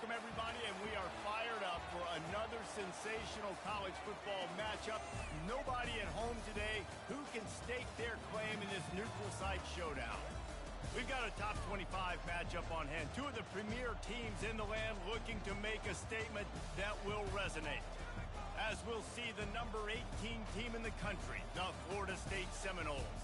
Welcome, everybody, and we are fired up for another sensational college football matchup. Nobody at home today who can stake their claim in this neutral site showdown. We've got a top 25 matchup on hand. Two of the premier teams in the land looking to make a statement that will resonate. As we'll see the number 18 team in the country, the Florida State Seminoles,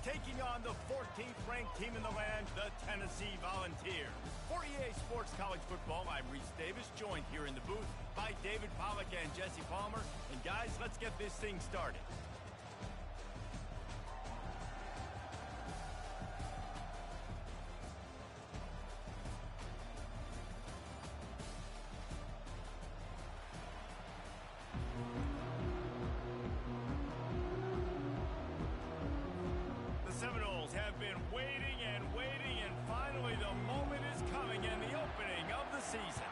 taking on the 14th ranked team in the land, the Tennessee Volunteers. For EA Sports College Football, I'm Reese Davis, joined here in the booth by David Pollack and Jesse Palmer. And guys, let's get this thing started. Have been waiting and waiting, and finally the moment is coming and the opening of the season.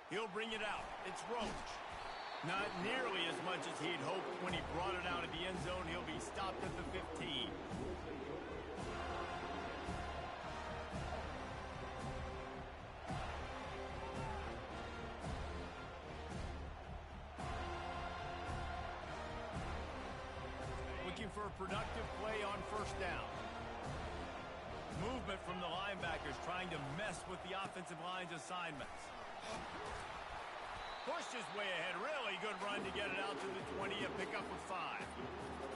He'll bring it out. It's Roach. Not nearly as much as he'd hoped when he brought it out of the end zone. He'll be stopped at the 15. Looking for a productive play on first down. Movement from the linebackers trying to mess with the offensive line's assignments. Pushed his way ahead. Really good run to get it out to the 20, a pickup of 5.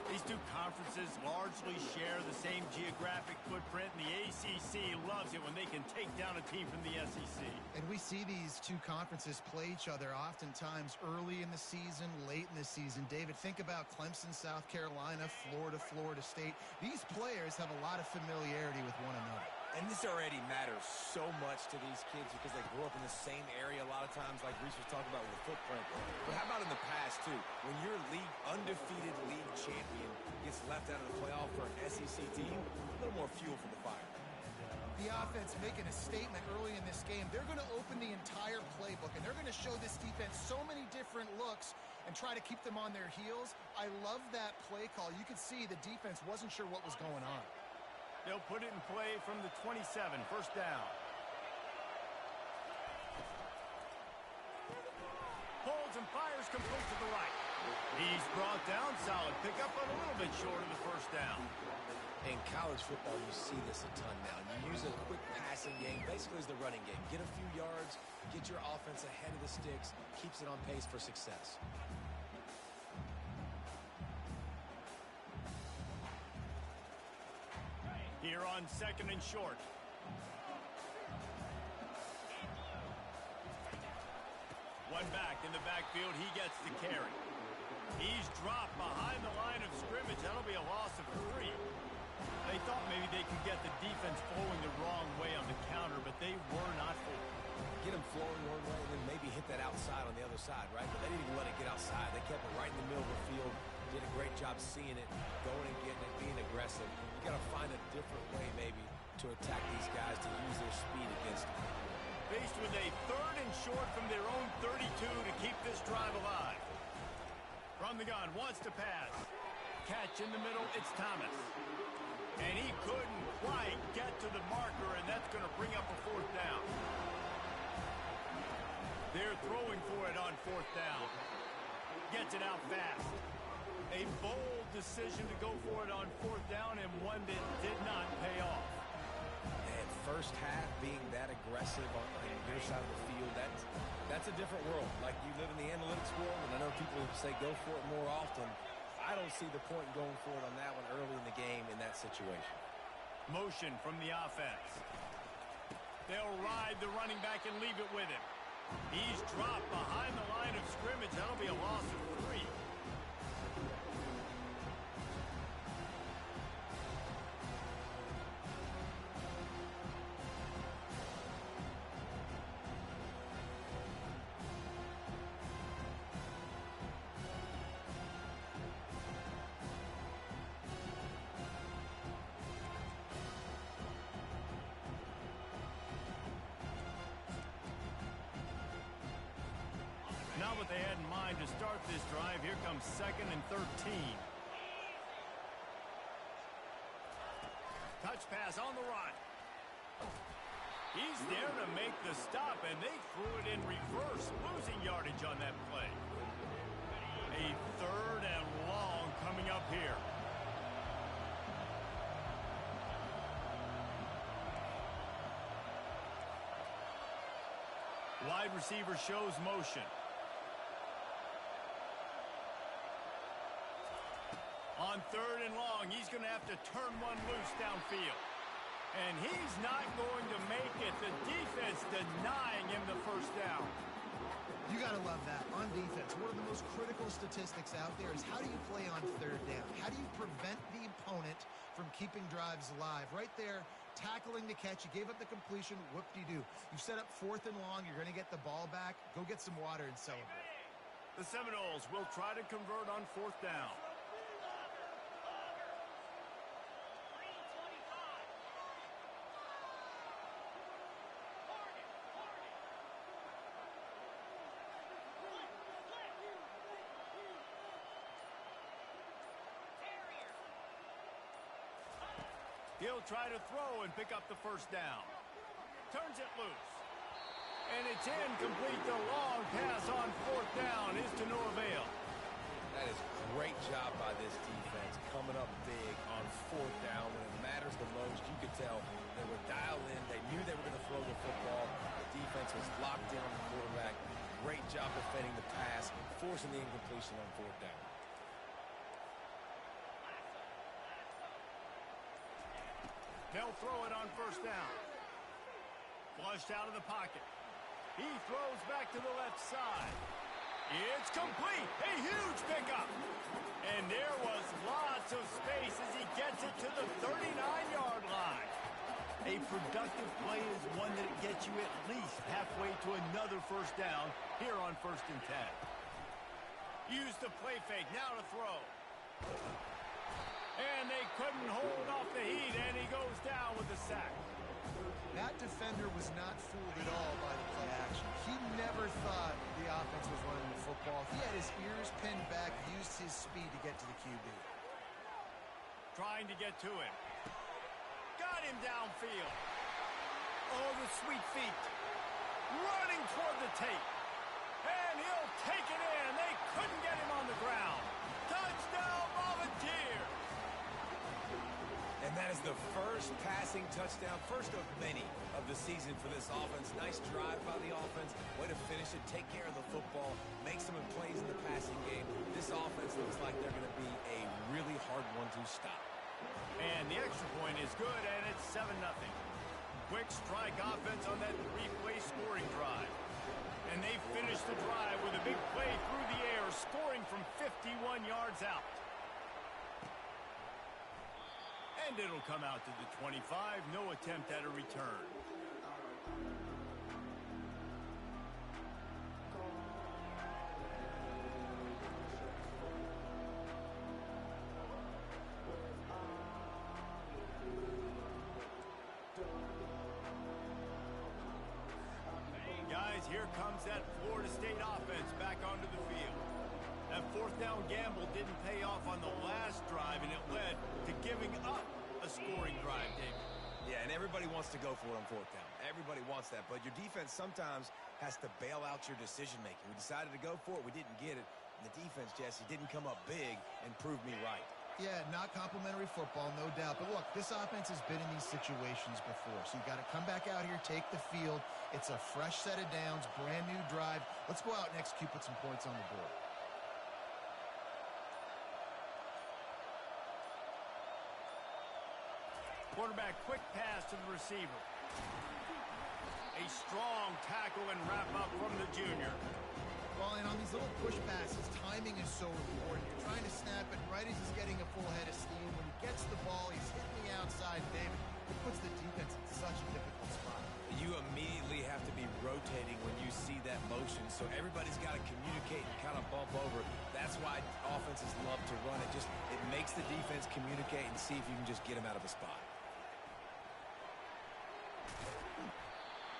These two conferences largely share the same geographic footprint, and the ACC loves it when they can take down a team from the SEC. And we see these two conferences play each other oftentimes early in the season, late in the season. David, think about Clemson, South Carolina, Florida, Florida State. These players have a lot of familiarity with one another. And this already matters so much to these kids because they grew up in the same area a lot of times, like Reese was talking about with the footprint. But how about in the past, too? When your undefeated league champion gets left out of the playoff for an SEC team, a little more fuel for the fire. The offense making a statement early in this game. They're going to open the entire playbook, and they're going to show this defense so many different looks and try to keep them on their heels. I love that play call. You could see the defense wasn't sure what was going on. They'll put it in play from the 27, first down. Holds and fires complete to the right. He's brought down, solid pickup, but a little bit short of the first down. In college football, you see this a ton now. You use a quick passing game, basically as the running game. Get a few yards, get your offense ahead of the sticks, keeps it on pace for success. Here on second and short. One back in the backfield. He gets the carry. He's dropped behind the line of scrimmage. That'll be a loss of 3. They thought maybe they could get the defense flowing the wrong way on the counter, but they were not fooled. Get them flowing one way and then maybe hit that outside on the other side, right? But they didn't even let it get outside. They kept it right in the middle of the field. Did a great job seeing it, going and getting it, being aggressive. You got to find a different way maybe to attack these guys to use their speed against them. Faced with a third and short from their own 32 to keep this drive alive. From the gun, wants to pass. Catch in the middle, it's Thomas. And he couldn't quite get to the marker, and that's going to bring up a fourth down. They're throwing for it on fourth down. Gets it out fast. A bold decision to go for it on fourth down, and one that did not pay off. And first half being that aggressive on your side of the field, that's a different world. Like, you live in the analytics world, and I know people say go for it more often. I don't see the point in going for it on that one early in the game in that situation. Motion from the offense. They'll ride the running back and leave it with him. He's dropped behind the line of scrimmage. That'll be a loss of 3. Not what they had in mind to start this drive. Here comes second and 13. Touch pass on the run. He's there to make the stop, and they threw it in reverse, losing yardage on that play. A 3rd and long coming up here. Wide receiver shows motion. On 3rd and long, he's going to have to turn one loose downfield. And he's not going to make it. The defense denying him the first down. You got to love that. On defense, one of the most critical statistics out there is how do you play on 3rd down? How do you prevent the opponent from keeping drives alive? Right there, tackling the catch. You gave up the completion. Whoop-de-doo. You set up 4th and long. You're going to get the ball back. Go get some water and celebrate. The Seminoles will try to convert on 4th down. He'll try to throw and pick up the first down. Turns it loose. And it's incomplete. The long pass on 4th down is to no avail. That is a great job by this defense, coming up big on 4th down when it matters the most. You could tell they were dialed in. They knew they were going to throw the football. The defense was locked in on the quarterback. Great job defending the pass, forcing the incompletion on 4th down. They'll throw it on 1st down. Flushed out of the pocket. He throws back to the left side. It's complete. A huge pickup. And there was lots of space as he gets it to the 39-yard line. A productive play is one that gets you at least halfway to another first down here on 1st and 10. Use the play fake. Now to throw. And they couldn't hold off the heat, and he goes down with a sack. That defender was not fooled at all by the play action. He never thought the offense was running the football. He had his ears pinned back, used his speed to get to the QB. Trying to get to him. Got him downfield. Oh, the sweet feet. Running toward the tape. And he'll take it in. They couldn't get him on the ground. Touchdown, Volunteers. And that is the first passing touchdown, first of many of the season for this offense. Nice drive by the offense. Way to finish it, take care of the football, make some plays in the passing game. This offense looks like they're going to be a really hard one to stop. And the extra point is good, and it's 7-0. Quick strike offense on that 3-play scoring drive. And they finish the drive with a big play through the air, scoring from 51 yards out. And it'll come out to the 25. No attempt at a return. Guys, here comes that Florida State offense back onto the field. That 4th down gamble didn't pay off on the last drive, and it led to giving up a scoring drive, David. Yeah, and everybody wants to go for it on 4th down. Everybody wants that, but your defense sometimes has to bail out your decision-making. We decided to go for it. We didn't get it. And the defense, Jesse, didn't come up big and prove me right. Yeah, not complimentary football, no doubt. But look, this offense has been in these situations before. So you got to come back out here, take the field. It's a fresh set of downs, brand new drive. Let's go out and execute, put some points on the board. Quarterback, quick pass to the receiver. A strong tackle and wrap up from the junior. Well, and on these little push passes, timing is so important. You're trying to snap it right as he's getting a full head of steam. When he gets the ball, he's hitting the outside, David. It puts the defense in such a difficult spot. You immediately have to be rotating when you see that motion, so everybody's got to communicate and kind of bump over. That's why offenses love to run it. It makes the defense communicate and see if you can just get him out of a spot.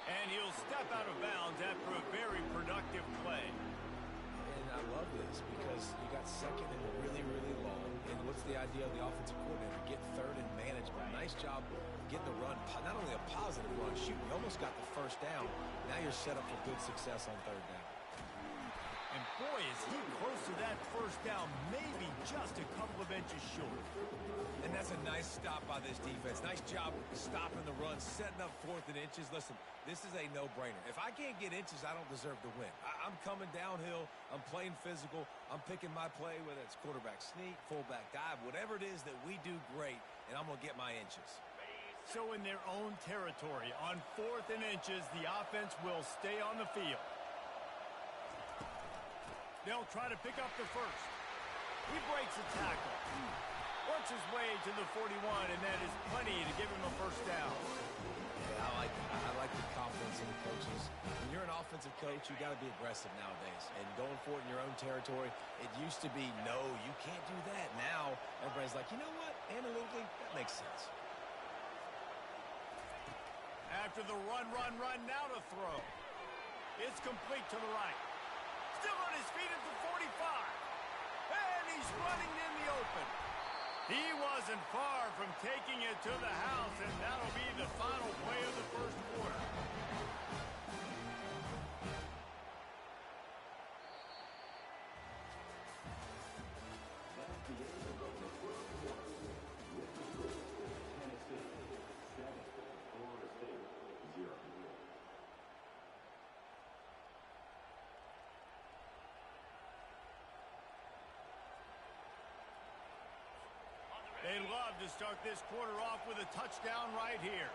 And he'll step out of bounds after a very productive play. And not love this because you got second and really, really long. And what's the idea of the offensive coordinator? Get third and management. Nice job getting the run. Not only a positive run, shoot, you almost got the first down. Now you're set up for good success on third down. And boy, is he close to that first down, maybe just a couple of inches short. And that's a nice stop by this defense. Nice job stopping the run, setting up 4th and inches. Listen, this is a no-brainer. If I can't get inches, I don't deserve to win. I'm coming downhill. I'm playing physical. I'm picking my play, whether it's quarterback sneak, fullback dive, whatever it is that we do great, and I'm going to get my inches. So in their own territory, on 4th and inches, the offense will stay on the field. They'll try to pick up the first. He breaks a tackle. Works his way to the 41, and that is plenty to give him a first down. Yeah, I like the confidence in the coaches. When you're an offensive coach, you got to be aggressive nowadays. And going for it in your own territory, it used to be, no, you can't do that. Now, everybody's like, you know what? Analytically, that makes sense. After the run, now to throw. It's complete to the right. Still on his feet at the 45. And he's running in the open. He wasn't far from taking it to the house, and that'll be the final play of the first quarter. They love to start this quarter off with a touchdown right here.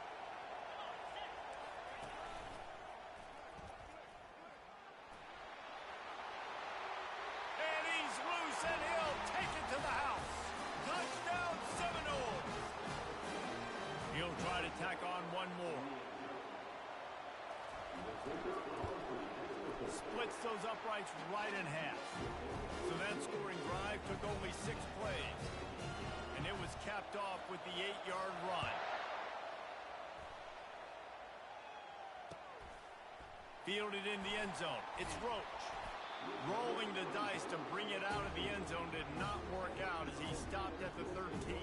And he's loose, and he'll take it to the house. Touchdown Seminoles. He'll try to tack on one more. Splits those uprights right in half. So that scoring drive took only 6 plays. And it was capped off with the 8-yard run. Fielded in the end zone. It's Roach. Rolling the dice to bring it out of the end zone did not work out as he stopped at the 13.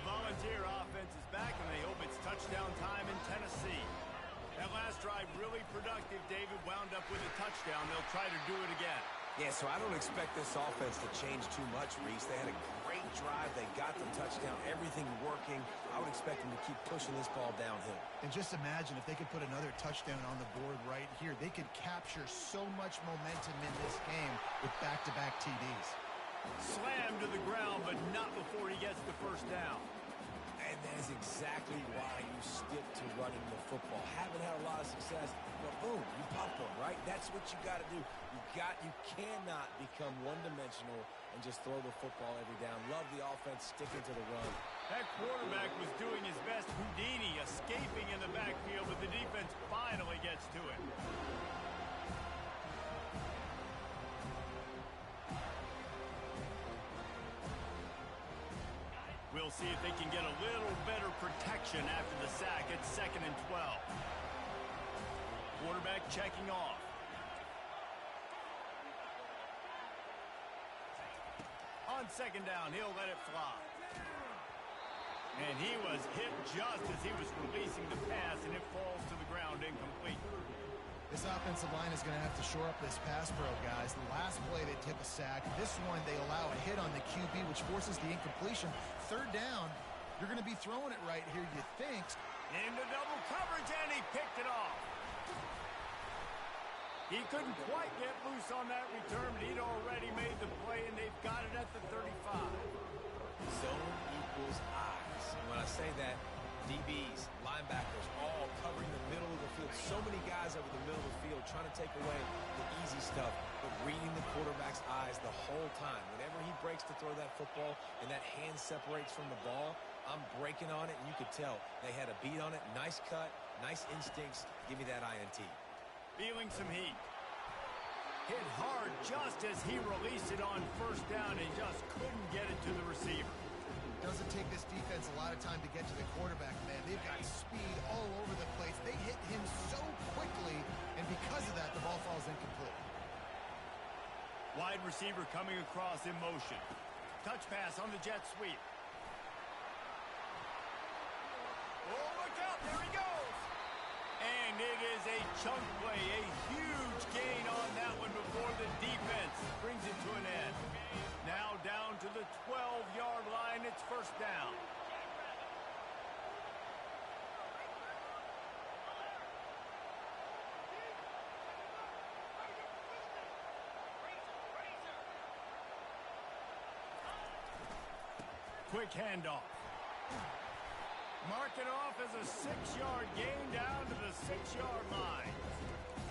Volunteer offense is back, and they hope it's touchdown time in Tennessee. That last drive really productive, David, wound up with a touchdown. They'll try to do it again. Yeah, so I don't expect this offense to change too much, Reese. They had a great drive. They got the touchdown, everything working. I would expect them to keep pushing this ball downhill. And just imagine if they could put another touchdown on the board right here. They could capture so much momentum in this game with back-to-back TDs. Slammed to the ground, but not before he gets the first down. And that is exactly why you stick to running the football. Haven't had a lot of success, but boom, you pop one, right? That's what you got to do. You cannot become one-dimensional and just throw the football every down. Love the offense sticking to the run. That quarterback was doing his best Houdini, escaping in the backfield, but the defense finally gets to it. We'll see if they can get a little better protection after the sack. It's 2nd and 12. Quarterback checking off. On 2nd down, he'll let it fly. And he was hit just as he was releasing the pass, and it falls to the ground incomplete. This offensive line is going to have to shore up this pass pro, guys. The last play they took a sack. This one they allow a hit on the QB, which forces the incompletion. 3rd down, you're going to be throwing it right here, you think. Into double coverage, and he picked it off. He couldn't quite get loose on that return, but he'd already made the play, and they've got it at the 35. Zone equals eyes. And when I say that, DBs, linebackers, all covering the middle of the field. So many guys over the middle of the field trying to take away the easy stuff, but reading the quarterback's eyes the whole time. Whenever he breaks to throw that football and that hand separates from the ball, I'm breaking on it, and you could tell they had a beat on it. Nice cut, nice instincts. Give me that INT. Feeling some heat. Hit hard just as he released it on first down and just couldn't get it to the receiver. Doesn't take this defense a lot of time to get to the quarterback, man. They've got speed all over the place. They hit him so quickly, and because of that, the ball falls incomplete. Wide receiver coming across in motion. Touch pass on the jet sweep. Oh, look out, there he goes. And it is a chunk play, a huge gain on that one before the defense brings it to an end. Now down to the 12-yard line, it's first down. Quick handoff. Mark it off as a 6-yard gain down to the 6-yard line.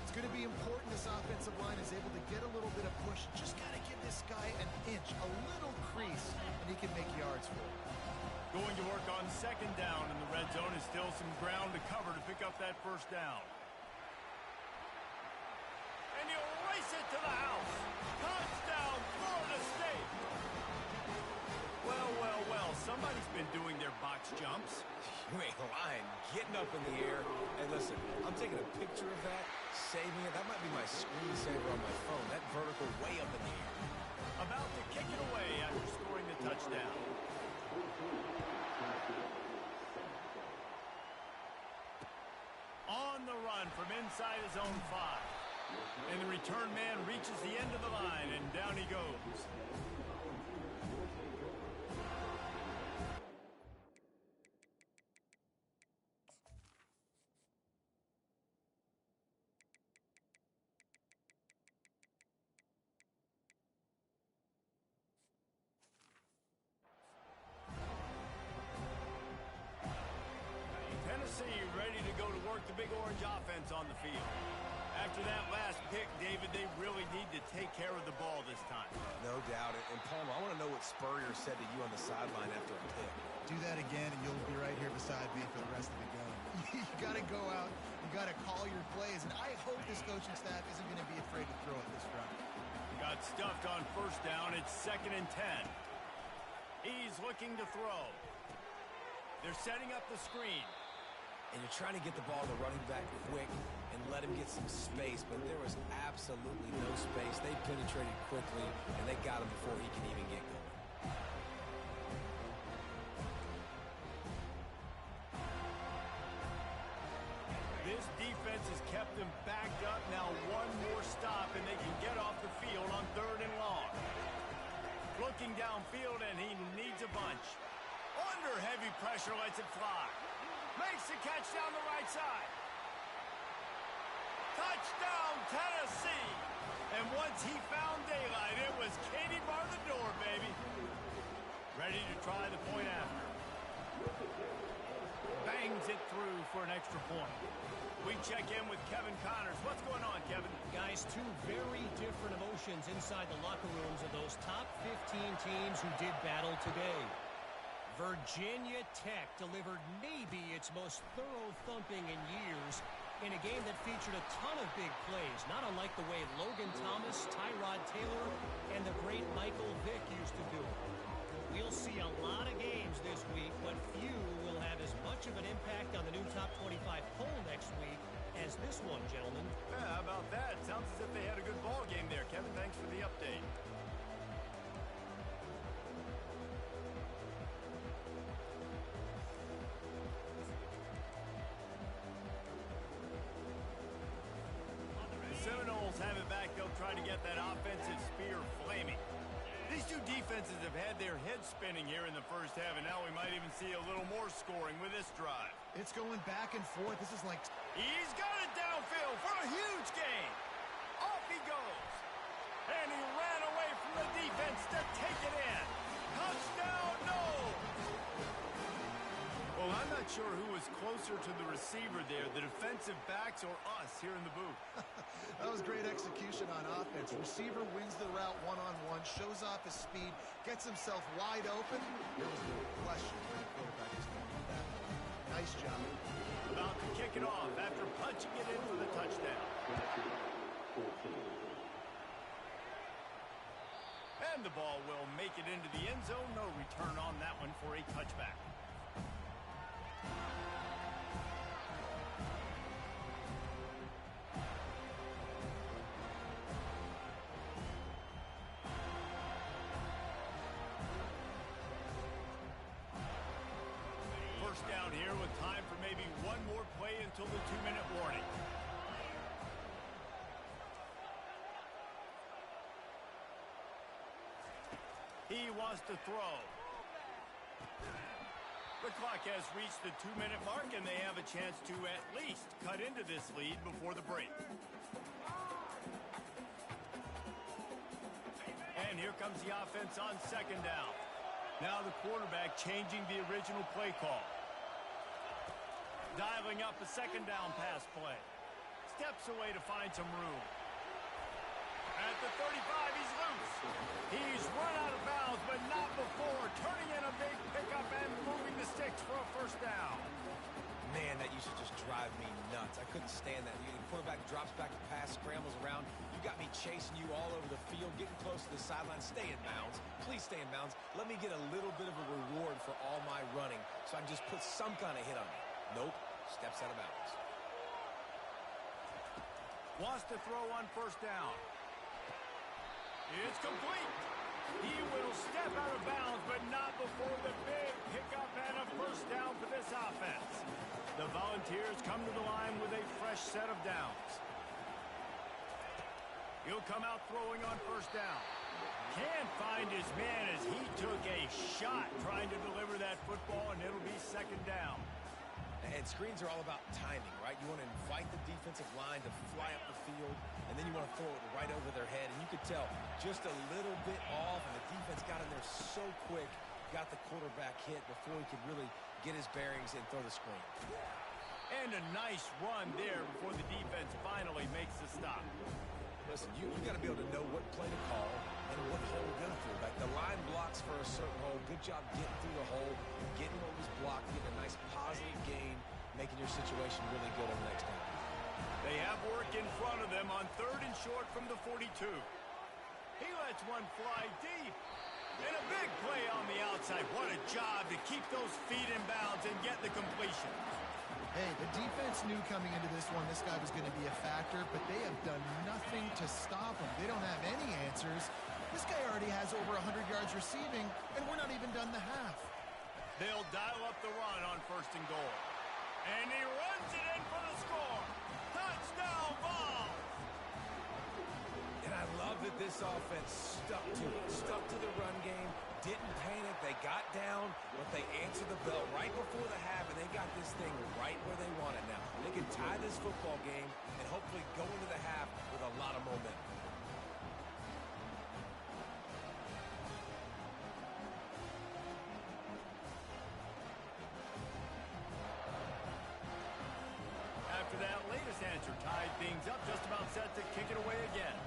It's going to be important this offensive line is able to get a little bit of push. Just got to give this guy an inch, a little crease, and he can make yards for it. Going to work on second down in the red zone is still some ground to cover to pick up that first down. And he'll race it to the house. Touchdown, Florida State. Well, well, well, somebody's been doing their box jumps. You ain't lying. Getting up in the air. Hey, listen, I'm taking a picture of that, saving it. That might be my screensaver on my phone. That vertical way up in the air. About to kick it away after scoring the touchdown. On the run from inside his own 5. And the return man reaches the end of the line, and down he goes. Tennessee ready to go to work the Big Orange offense on the field. After that last pick, David, they really need to take care of the ball this time. No doubt. And Palmer, I want to know what Spurrier said to you on the sideline after a pick. Do that again, and you'll be right here beside me for the rest of the game. You got to go out. You got to call your plays, and I hope this coaching staff isn't going to be afraid to throw it this round. Got stuffed on first down. It's 2nd and 10. He's looking to throw. They're setting up the screen. And you're trying to get the ball to running back quick and let him get some space, but there was absolutely no space. They penetrated quickly, and they got him before he can even get going. This defense has kept them backed up. Now one more stop, and they can get off the field on 3rd and long. Looking downfield, and he needs a bunch. Under heavy pressure, lets it fly. Makes the catch down the right side. Touchdown, Tennessee. And once he found daylight, it was Katie bar the door, baby. Ready to try the point after. Bangs it through for an extra point. We check in with Kevin Connors. What's going on, Kevin? Guys, two very different emotions inside the locker rooms of those top 15 teams who did battle today. Virginia Tech delivered maybe its most thorough thumping in years in a game that featured a ton of big plays, not unlike the way Logan Thomas, Tyrod Taylor, and the great Michael Vick used to do it. We'll see a lot of games this week, but few will have as much of an impact on the new top 25 poll next week as this one, gentlemen. Yeah, how about that? Sounds as if they had a good ball game there, Kevin. Thanks for the update. Seminoles have it back. They'll try to get that offensive spear flaming. These two defenses have had their heads spinning here in the first half, and now we might even see a little more scoring with this drive. It's going back and forth. This is like... He's got it downfield for a huge gain. Off he goes. And he ran away from the defense to take it in. Touchdown, no! Well, I'm not sure who was closer to the receiver there, the defensive backs or us here in the booth. That was great execution on offense. Receiver wins the route one-on-one, shows off his speed, gets himself wide open. There was no question where the quarterback was going to do that. Nice job. About to kick it off after punching it in for the touchdown. And the ball will make it into the end zone. No return on that one for a touchback. First down here with time for maybe one more play until the 2-minute warning. He wants to throw. The clock has reached the 2-minute mark, and they have a chance to at least cut into this lead before the break. And here comes the offense on second down. Now the quarterback changing the original play call. Dialing up a second down pass play. Steps away to find some room. At the 35, he's loose. He's run out of bounds, but not before turning in a big pickup and moving the sticks for a first down. Man, that used to just drive me nuts. I couldn't stand that. The quarterback drops back to pass, scrambles around. You got me chasing you all over the field, getting close to the sideline. Stay in bounds. Please stay in bounds. Let me get a little bit of a reward for all my running so I can just put some kind of hit on me. Nope. Steps out of bounds. Wants to throw on first down. It's complete. He will step out of bounds, but not before the big pickup and a first down for this offense. The Volunteers come to the line with a fresh set of downs. He'll come out throwing on first down. Can't find his man as he took a shot trying to deliver that football, and it'll be second down. And screens are all about timing, right? You want to invite the defensive line to fly up the field, and then you want to throw it right over their head. And you could tell just a little bit off, and the defense got in there so quick, got the quarterback hit before he could really get his bearings and throw the screen. And a nice run there before the defense finally makes the stop. Listen, you got to be able to know what play to call and what hole to go through. Like the line blocks for a certain hole. Good job getting through the hole, getting what was blocked, getting a nice positive gain, making your situation really good on the next down. They have work in front of them on third and short from the 42. He lets one fly deep. And a big play on the outside. What a job to keep those feet in bounds and get the completion. Hey, the defense knew coming into this one this guy was going to be a factor, but they have done nothing to stop him. They don't have any answers. This guy already has over 100 yards receiving, and we're not even done the half. They'll dial up the run on first and goal. And he runs it in for the score. Touchdown, Vols! And I love that this offense stuck to it, stuck to the run game, didn't panic. They got down, but they answered the bell right before the half, and they got this thing right where they want it now. They can tie this football game and hopefully go into the half with a lot of momentum. After that latest answer tied things up, just about set to kick it away again.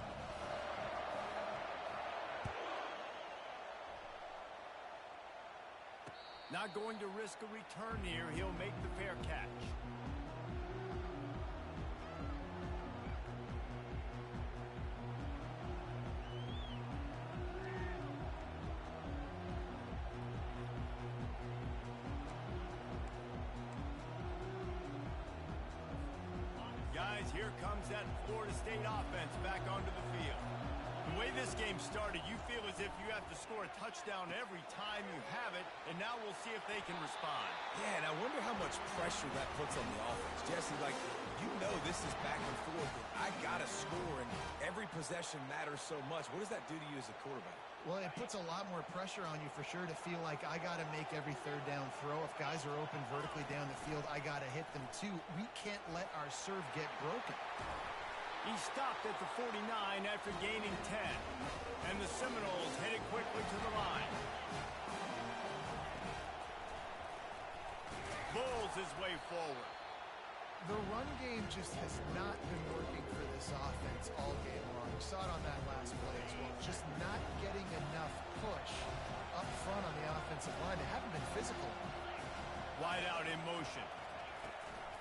Not going to risk a return here. He'll make the fair catch. Guys, here comes that Florida State offense back onto the field. The way this game started, you feel as if you have to score a touchdown every time you have it, and now we'll see if they can respond. Yeah, and I wonder how much pressure that puts on the offense. Jesse, like, you know this is back and forth, and I got to score, and every possession matters so much. What does that do to you as a quarterback? Well, it puts a lot more pressure on you for sure to feel like I got to make every third down throw. If guys are open vertically down the field, I got to hit them too. We can't let our serve get broken. He stopped at the 49 after gaining 10. And the Seminoles headed quickly to the line. Bulls his way forward. The run game just has not been working for this offense all game long. We saw it on that last play as well. Just not getting enough push up front on the offensive line. They haven't been physical. Wide out in motion.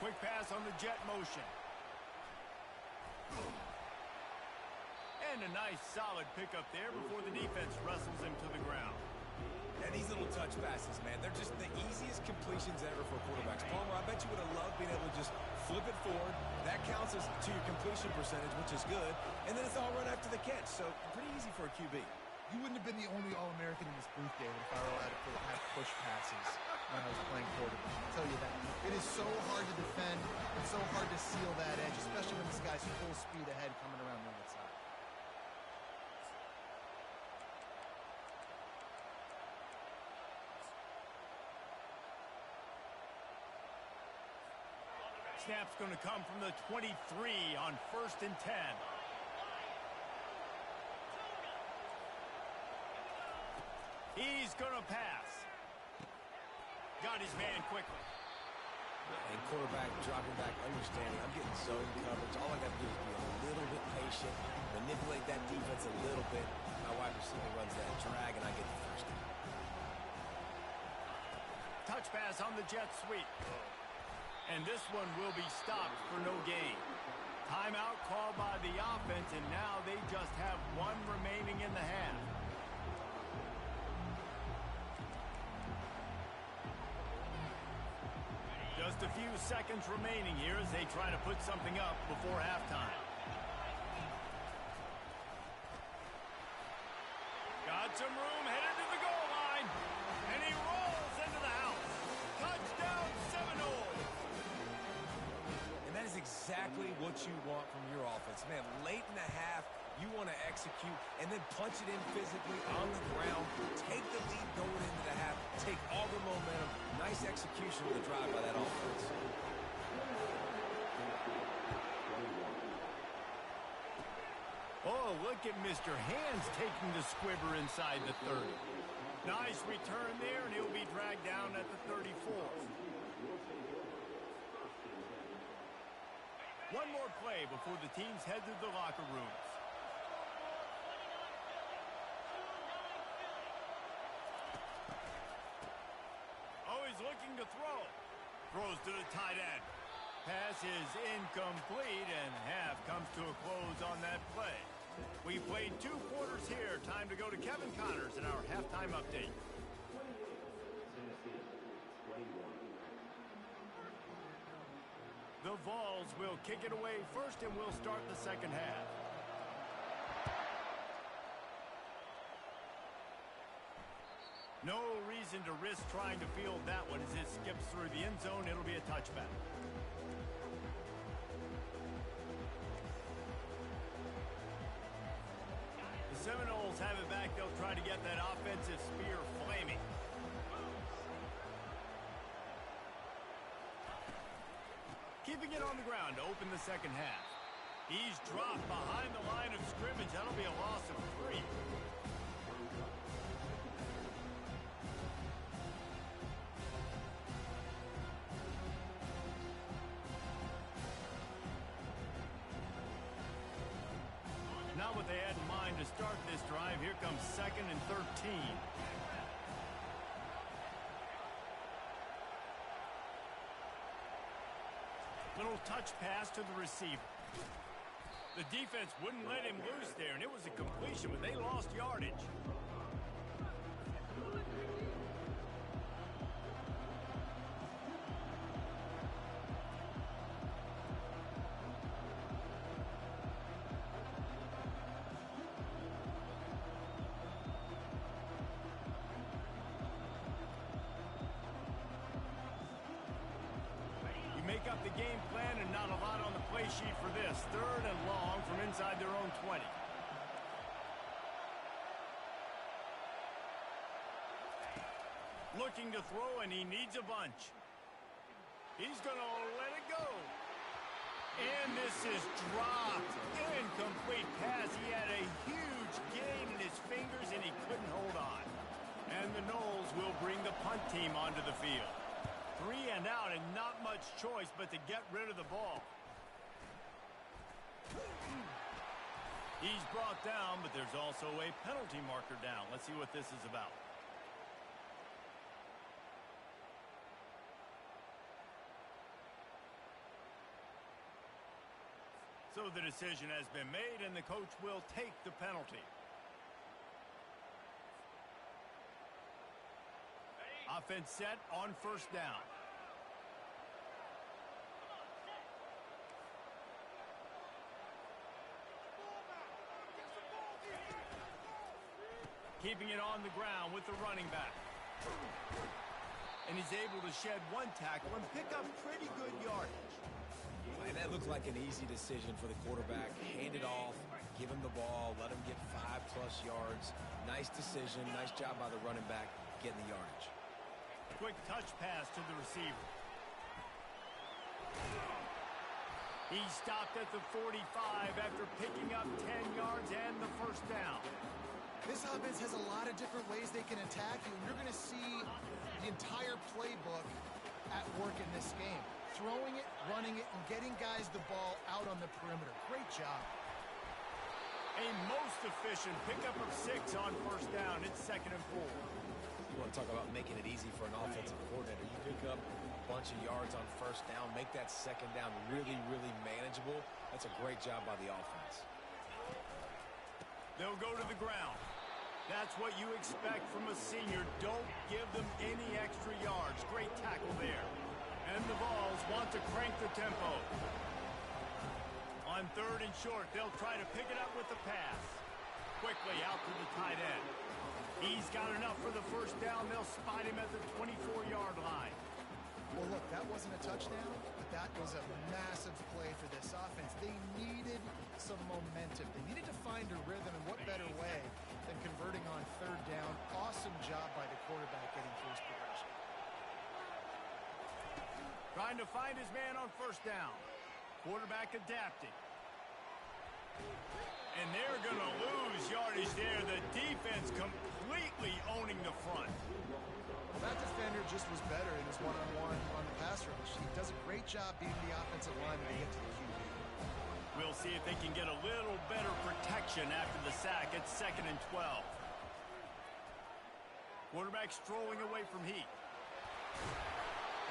Quick pass on the jet motion. And And a nice solid pickup there before the defense wrestles him to the ground. And these little touch passes, man, they're just the easiest completions ever for quarterbacks. Palmer, I bet you would have loved being able to just flip it forward. That counts as to your completion percentage, which is good. And then it's all run after the catch, so pretty easy for a QB. You wouldn't have been the only All-American in this booth, David, if I were allowed to have push passes when I was playing quarterback. I'll tell you that. It is so hard to defend and so hard to seal that edge, especially when this guy's full speed ahead coming around the other side. Snap's going to come from the 23 on 1st and 10. He's going to pass. Got his man quickly. And quarterback dropping back, understanding I'm getting zone coverage. All I got to do is be a little bit patient, manipulate that defense a little bit. My wide receiver runs that drag, and I get the first down. Touch pass on the jet sweep. And this one will be stopped for no gain. Timeout called by the offense, and now they just have one remaining in the half. Just a few seconds remaining here as they try to put something up before halftime. Got some room, headed to the goal line, and he rolls into the house. Touchdown, Seminoles! And that is exactly what you want from your offense. Man, late in the half, you want to execute and then punch it in physically on the ground. Take the lead going into the half. Take all the momentum. Nice execution of the drive by that offense. Oh, look at Mr. Hands taking the squibber inside the 30. Nice return there, and he'll be dragged down at the 34. One more play before the teams head to the locker rooms. Oh, he's looking to throw. Throws to the tight end. Pass is incomplete, and half comes to a close on that play. We played 2 quarters here. Time to go to Kevin Connors in our halftime update. The Vols will kick it away first, and we'll start the second half. No reason to risk trying to field that one as it skips through the end zone. It'll be a touchback. The Seminoles have it back. They'll try to get that offensive spear flaming. Keeping it on the ground to open the second half. He's dropped behind the line of scrimmage. That'll be a loss of 3. Not what they had in mind to start this drive. Here comes 2nd and 13. Little touch pass to the receiver. The defense wouldn't let him loose there, and it was a completion, but they lost yardage. Make up the game plan, and not a lot on the play sheet for this. 3rd and long from inside their own 20. Looking to throw, and he needs a bunch. He's going to let it go. And this is dropped. Incomplete pass. He had a huge gain in his fingers, and he couldn't hold on. And the Noles will bring the punt team onto the field. 3 and out, and not much choice but to get rid of the ball. He's brought down, but there's also a penalty marker down. Let's see what this is about. So the decision has been made, and the coach will take the penalty. Offense set on first down. Keeping it on the ground with the running back. And he's able to shed one tackle and pick up pretty good yardage. And that looked like an easy decision for the quarterback. Hand it off, give him the ball, let him get 5+ yards. Nice decision, nice job by the running back getting the yardage. Quick touch pass to the receiver. He stopped at the 45 after picking up 10 yards and the first down. This offense has a lot of different ways they can attack you, and you're going to see the entire playbook at work in this game. Throwing it, running it, and getting guys the ball out on the perimeter. Great job. A most efficient pickup of 6 on first down. It's 2nd and 4. You want to talk about making it easy for an offensive coordinator. You pick up a bunch of yards on first down, make that second down really, really manageable. That's a great job by the offense. They'll go to the ground. That's what you expect from a senior. Don't give them any extra yards. Great tackle there. And the Vols want to crank the tempo. On 3rd and short, they'll try to pick it up with the pass. Quickly out to the tight end. He's got enough for the first down. They'll spot him at the 24-yard line. Well, look, that wasn't a touchdown, but that was a massive play for this offense. They needed some momentum. They needed to find a rhythm, and what better way than converting on 3rd down. Awesome job by the quarterback getting through his progression. Trying to find his man on first down. Quarterback adapting. And they're going to lose yardage there. The defense completely owning the front. That defender just was better in his one-on-one on the pass rush. He does a great job beating the offensive lineman to get to the QB. We'll see if they can get a little better protection after the sack. It's 2nd and 12. Quarterback strolling away from Heat.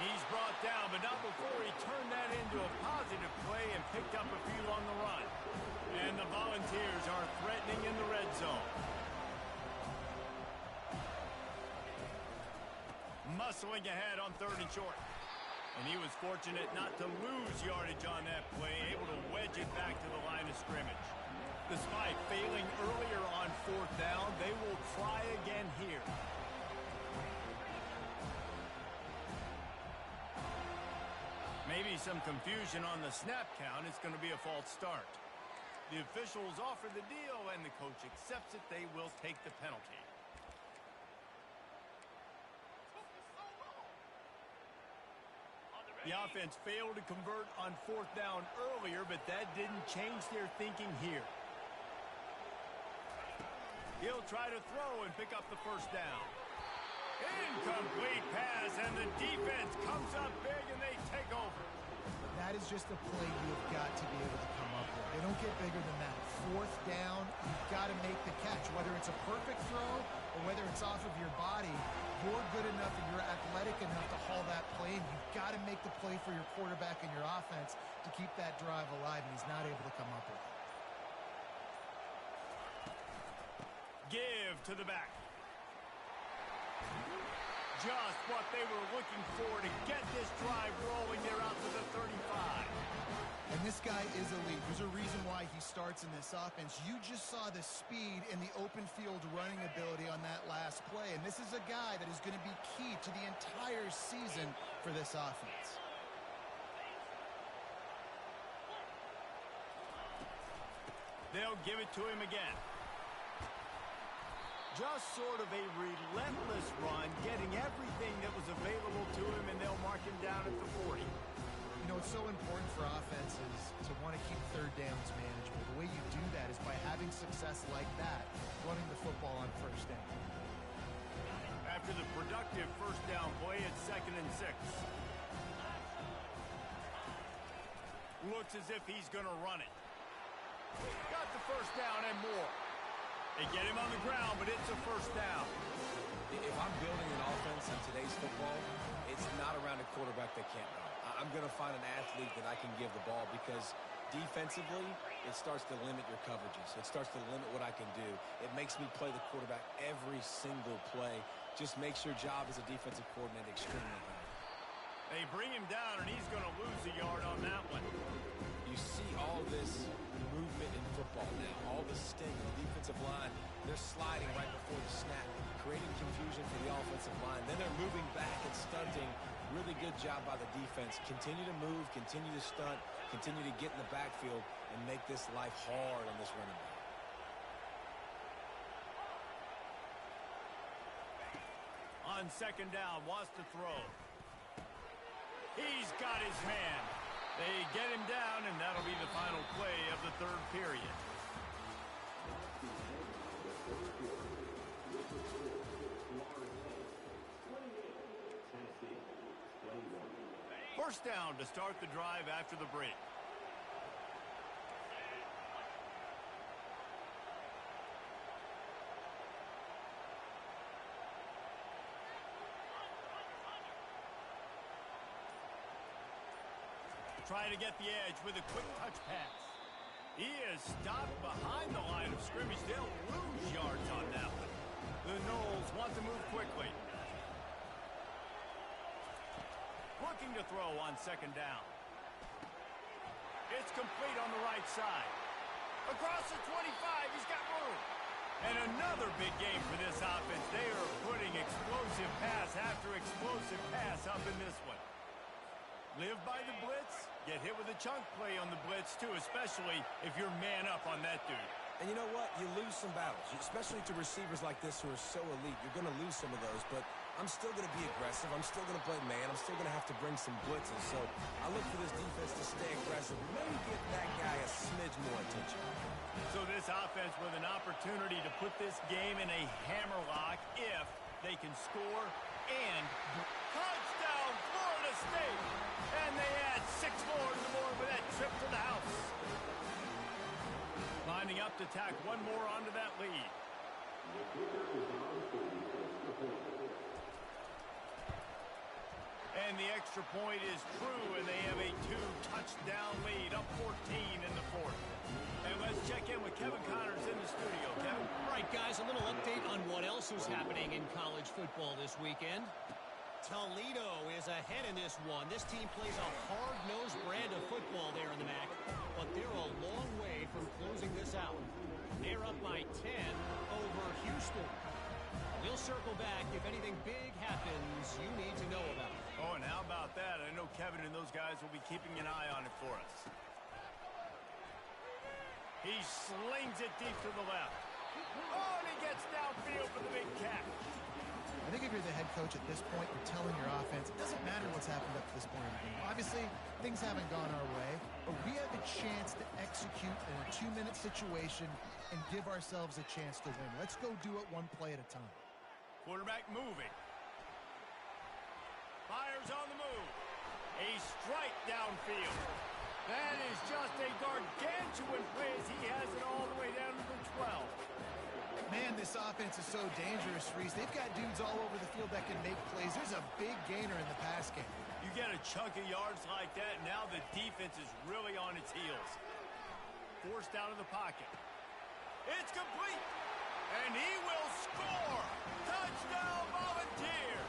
He's brought down, but not before he turned that into a positive play and picked up a few on the run. And the Volunteers are threatening in the red zone. Muscling ahead on 3rd and short. And he was fortunate not to lose yardage on that play, able to wedge it back to the line of scrimmage. Despite failing earlier on 4th down, they will try again here. Maybe some confusion on the snap count. It's going to be a false start. The officials offer the deal, and the coach accepts it. They will take the penalty. The offense failed to convert on 4th down earlier, but that didn't change their thinking here. He'll try to throw and pick up the first down. Incomplete pass, and the defense comes up big, and they take over. That is just a play you've got to be able to come up with. They don't get bigger than that. 4th down, you've got to make the catch. Whether it's a perfect throw or whether it's off of your body, you're good enough and you're athletic enough to haul that play, and you've got to make the play for your quarterback and your offense to keep that drive alive, and he's not able to come up with it. Give to the back. Just what they were looking for to get this drive rolling. They're out to the 35. And this guy is elite. There's a reason why he starts in this offense. You just saw the speed and the open field running ability on that last play. And this is a guy that is going to be key to the entire season for this offense. They'll give it to him again. Just sort of a relentless run, getting everything that was available to him, and they'll mark him down at the 40. You know, it's so important for offenses to want to keep 3rd downs manageable. The way you do that is by having success like that, running the football on 1st down. After the productive first down play, it's 2nd and 6. Looks as if he's going to run it. Got the first down and more. They get him on the ground, but it's a first down. If I'm building an offense in today's football, it's not around a quarterback that can't run. I'm going to find an athlete that I can give the ball because Defensively, it starts to limit your coverages. It starts to limit what I can do. It makes me play the quarterback every single play. Just makes your job as a defensive coordinator extremely hard. They bring him down, and he's going to lose a yard on that one. You see all this movement in football now, all the sting, the defensive line, they're sliding right before the snap, creating confusion for the offensive line. Then they're moving back and stunting. Really good job by the defense. Continue to move, continue to stunt, continue to get in the backfield and make this life hard on this running back. On second down, wants to throw. He's got his man. They get him down, and that'll be the final play of the third period. First down to start the drive after the break. Trying to get the edge with a quick touch pass. He is stopped behind the line of scrimmage. They'll lose yards on that one. The Noles want to move quickly. Looking to throw on second down. It's complete on the right side. Across the 25, he's got room. And another big game for this offense. They are putting explosive pass after explosive pass up in this one. Live by the blitz, get hit with a chunk play on the blitz too, especially if you're man up on that dude. And you know what? You lose some battles, especially to receivers like this who are so elite. You're going to lose some of those, but I'm still going to be aggressive. I'm still going to play man. I'm still going to have to bring some blitzes. So I look for this defense to stay aggressive. Maybe give that guy a smidge more attention. So this offense with an opportunity to put this game in a hammerlock if they can score and touchdown Florida State. And they add 6 more to the board with that trip to the house. Lining up to tack one more onto that lead. And the extra point is true, and they have a 2-touchdown lead, up 14 in the fourth. And let's check in with Kevin Connors in the studio. Kevin? Right, guys, a little update on what else is happening in college football this weekend. Toledo is ahead in this one. This team plays a hard-nosed brand of football there in the MAC, but they're a long way from closing this out. They're up by 10 over Houston. We'll circle back if anything big happens you need to know about. Oh, and how about that? I know Kevin and those guys will be keeping an eye on it for us. He slings it deep to the left. Oh, and he gets downfield for the big catch. I think if you're the head coach at this point, you're telling your offense, it doesn't matter what's happened up to this point in the game. Obviously, things haven't gone our way, but we have a chance to execute in a 2-minute situation and give ourselves a chance to win. Let's go do it one play at a time. Quarterback moving. Fires on the move. A strike downfield. That is just a gargantuan play as he has it all the way down to the 12. Man, this offense is so dangerous, Reese. They've got dudes all over the field that can make plays. There's a big gainer in the pass game. You get a chunk of yards like that, now the defense is really on its heels. Forced out of the pocket. It's complete. And he will score. Touchdown, Volunteer.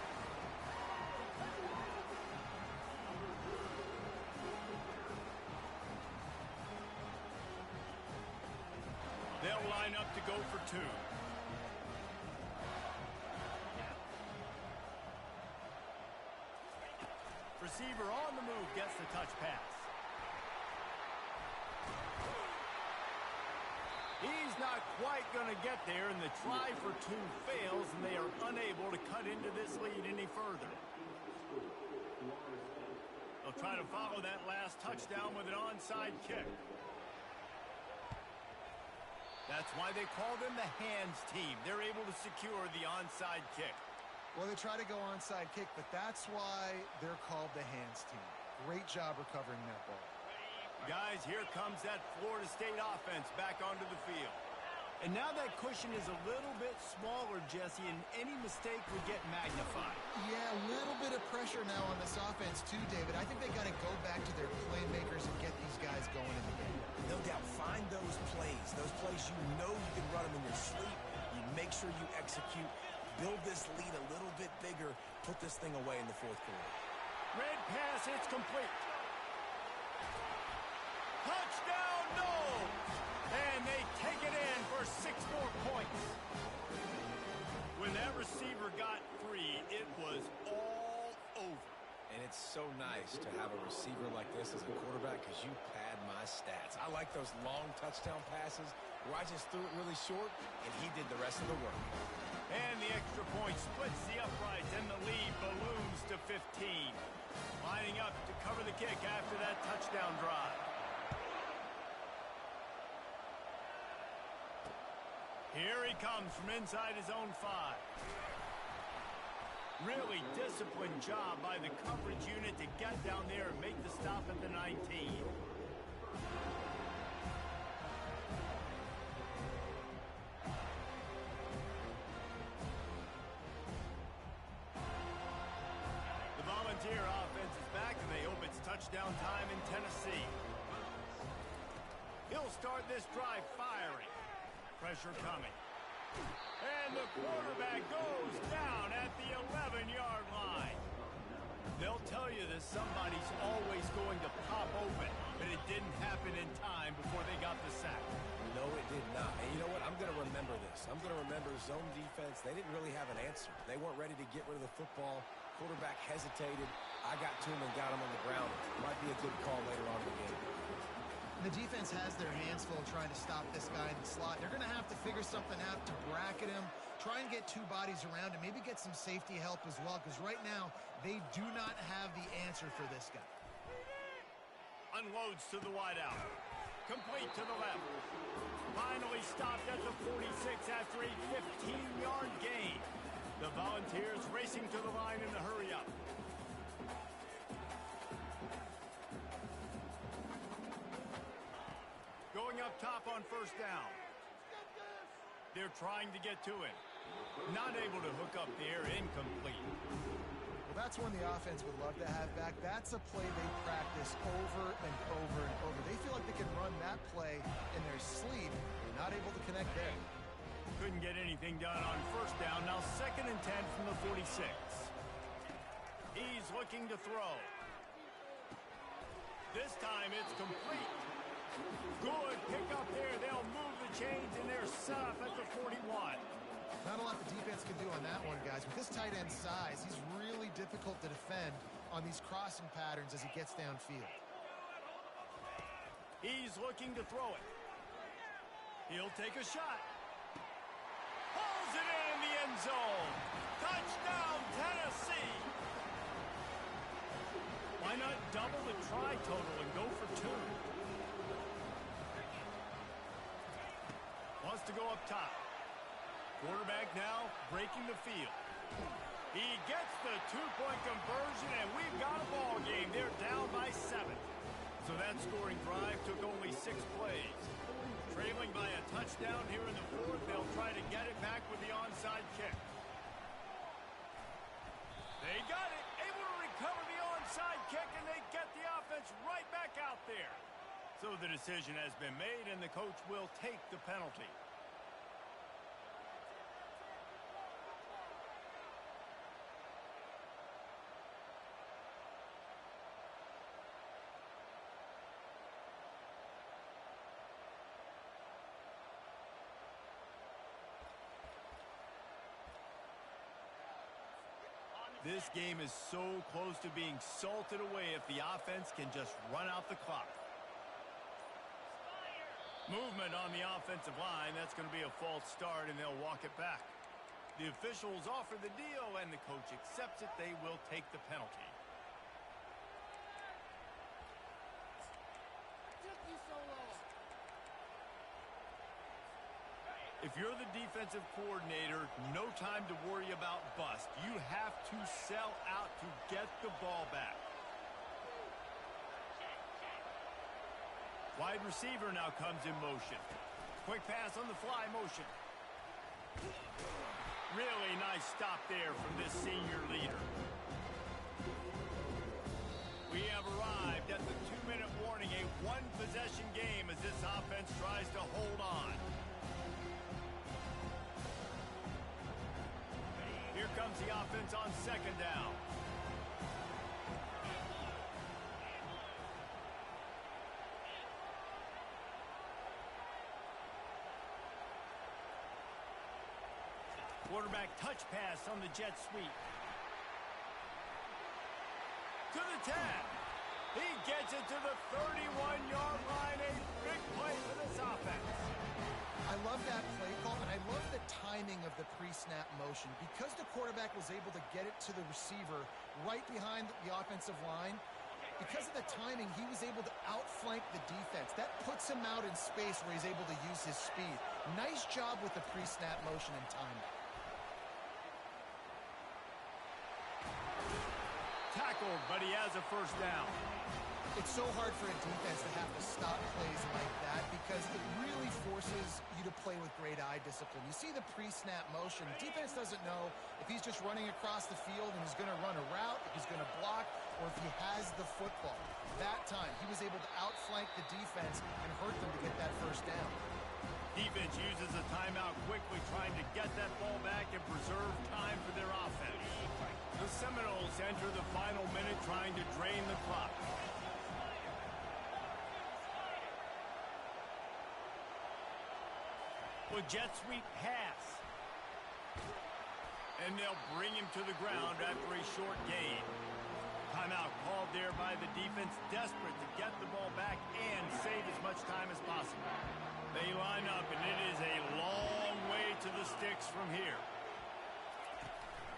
They'll line up to go for 2. Receiver on the move gets the touch pass. He's not quite going to get there, and the try for 2 fails, and they are unable to cut into this lead any further. They'll try to follow that last touchdown with an onside kick. That's why they call them the hands team. They're able to secure the onside kick. Well, they try to go onside kick, but that's why they're called the hands team. Great job recovering that ball. Guys, here comes that Florida State offense back onto the field. And now that cushion is a little bit smaller, Jesse, and any mistake would get magnified. Yeah, a little bit of pressure now on this offense too, David. I think they got to go back to their playmakers and get these guys going in the game. No doubt. Find those plays you know you can run them in your sleep. You make sure you execute. Build this lead a little bit bigger. Put this thing away in the fourth quarter. Red pass, it's complete. Touchdown, no! And they take it in for 6 more points. When that receiver got free, it was all over. And it's so nice to have a receiver like this as a quarterback because you pad my stats. I like those long touchdown passes where I just threw it really short and he did the rest of the work. And the extra point splits the uprights and the lead balloons to 15. Lining up to cover the kick after that touchdown drive. Here he comes from inside his own 5. Really disciplined job by the coverage unit to get down there and make the stop at the 19. The Volunteer offense is back, and they hope it's touchdown time in Tennessee. He'll start this drive firing. Pressure coming. And the quarterback goes down at the 11-yard line. They'll tell you that somebody's always going to pop open, but it didn't happen in time before they got the sack. No, it did not. And you know what? I'm going to remember this. I'm going to remember zone defense. They didn't really have an answer. They weren't ready to get rid of the football. Quarterback hesitated. I got to him and got him on the ground. Might be a good call later on in the game. The defense has their hands full trying to stop this guy in the slot. They're going to have to figure something out to bracket him, try and get 2 bodies around him, maybe get some safety help as well, because right now they do not have the answer for this guy. Unloads to the wideout. Complete to the left. Finally stopped at the 46 after a 15-yard gain. The Volunteers racing to the line in a hurry-up. Going up top on first down. They're trying to get to it. Not able to hook up the air, incomplete. Well, that's one the offense would love to have back. That's a play they practice over and over and over. They feel like they can run that play in their sleep. They're not able to connect there. Couldn't get anything done on first down. Now 2nd and 10 from the 46. He's looking to throw. This time it's complete. Good pick up there. They'll move the chains, and they're set up at the 41. Not a lot the defense can do on that one, guys. With his tight end size, he's really difficult to defend on these crossing patterns as he gets downfield. He's looking to throw it. He'll take a shot. Pulls it in the end zone. Touchdown, Tennessee. Why not double the try total and go for 2? Wants to go up top. Quarterback now breaking the field. He gets the 2-point conversion, and we've got a ball game. They're down by 7. So that scoring drive took only 6 plays. Trailing by a touchdown here in the 4th. They'll try to get it back with the onside kick. They got it. Able to recover the onside kick, and they get the offense right back out there. So the decision has been made, and the coach will take the penalty. This game is so close to being salted away if the offense can just run out the clock. Movement on the offensive line. That's going to be a false start, and they'll walk it back. The officials offer the deal, and the coach accepts it. They will take the penalty. If you're the defensive coordinator, no time to worry about bust. You have to sell out to get the ball back. Wide receiver now comes in motion. Quick pass on the fly motion. Really nice stop there from this senior leader. We have arrived at the 2-minute warning, a one-possession game as this offense tries to hold on. Here comes the offense on second down. Quarterback touch pass on the jet sweep. To the 10. He gets it to the 31-yard line. A big play for this offense. I love that play call, and I love the timing of the pre-snap motion. Because the quarterback was able to get it to the receiver right behind the offensive line, because of the timing, he was able to outflank the defense. That puts him out in space where he's able to use his speed. Nice job with the pre-snap motion and timing. Tackled, but he has a first down. It's so hard for a defense to have to stop plays like that because it really forces you to play with great eye discipline. You see the pre-snap motion. The defense doesn't know if he's just running across the field and he's going to run a route, if he's going to block, or if he has the football. That time, he was able to outflank the defense and hurt them to get that first down. Defense uses a timeout quickly, trying to get that ball back and preserve time for their offense. The Seminoles enter the final minute trying to drain the clock. With jet sweep pass. And they'll bring him to the ground after a short gain. Timeout called there by the defense, desperate to get the ball back and save as much time as possible. They line up, and it is a long way to the sticks from here.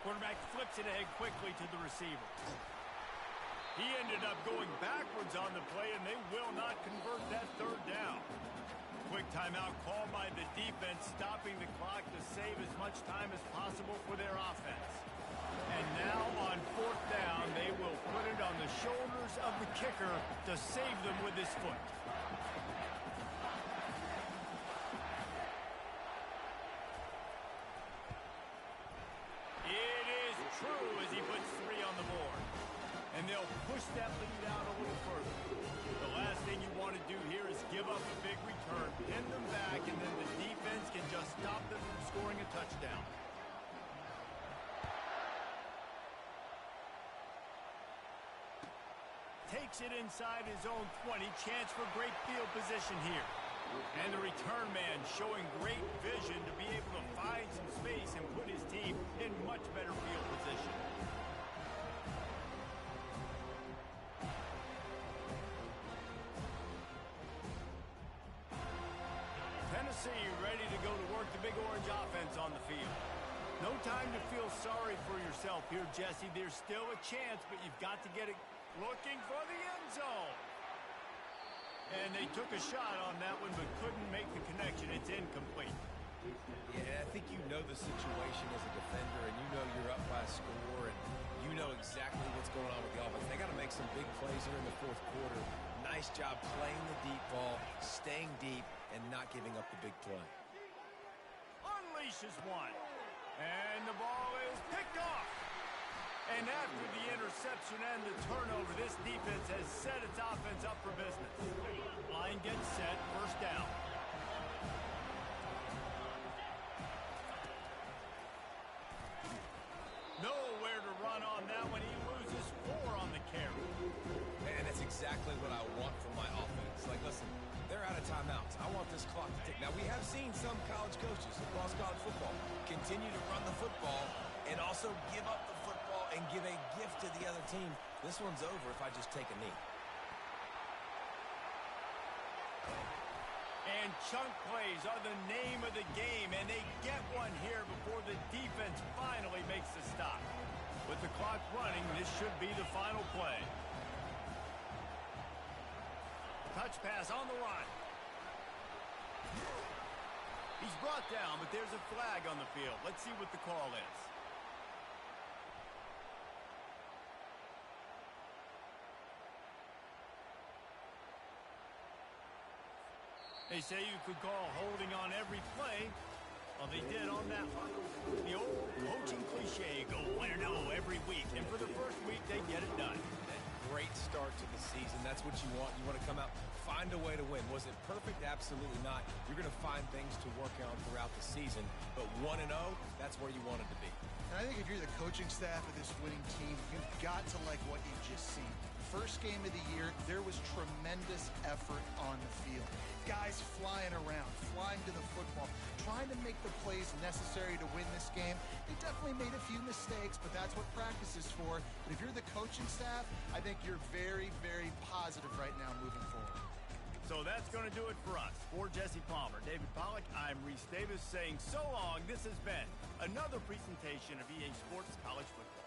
Quarterback flips it ahead quickly to the receiver. He ended up going backwards on the play, and they will not convert that third down. Quick timeout called by the defense, stopping the clock to save as much time as possible for their offense. And now on fourth down, they will put it on the shoulders of the kicker to save them with his foot. It is true as he puts 3 on the board. And they'll push that lead out a little further. The last thing you want to do here is give up a big return, pin them back, and then the defense can just stop them from scoring a touchdown. Takes it inside his own 20. Chance for great field position here. And the return man showing great vision to be able to find some space and put his team in much better field position. Tennessee ready to go to work the Big Orange offense on the field. No time to feel sorry for yourself here, Jesse. There's still a chance, but you've got to get it looking for the end zone. And they took a shot on that one, but couldn't make the connection. It's incomplete. Yeah, I think you know the situation as a defender, and you know you're up by a score, and you know exactly what's going on with the offense. They got to make some big plays here in the fourth quarter. Nice job playing the deep ball, staying deep, and not giving up the big play. Unleashes one. And the ball is picked off. And after the interception and the turnover, this defense has set its offense up for business. Line gets set, first down. Nowhere to run on that one. He loses 4 on the carry. And that's exactly what I want from my offense. Like, listen, they're out of timeouts. I want this clock to tick. Now, we have seen some college coaches across college football continue to run the football and also give up the football and give a gift to the other team. This one's over if I just take a knee. And chunk plays are the name of the game, and they get one here before the defense finally makes the stop. With the clock running, this should be the final play. Touch pass on the run. He's brought down, but there's a flag on the field. Let's see what the call is. They say you could call holding on every play. Well, they did on that one. The old coaching cliche, go win or no every week. And for the first week, they get it done. Great start to the season. That's what you want. You want to come out, find a way to win. Was it perfect? Absolutely not. You're going to find things to work on throughout the season. But 1-0, that's where you want it to be. And I think if you're the coaching staff of this winning team, you've got to like what you've just seen. First game of the year, there was tremendous effort on the field. Guys flying around, flying to the football, trying to make the plays necessary to win this game. They definitely made a few mistakes, but that's what practice is for. But if you're the coaching staff, I think you're very, very positive right now moving forward. So that's going to do it for us. For Jesse Palmer, David Pollack, I'm Reese Davis saying so long. This has been another presentation of EA Sports College Football.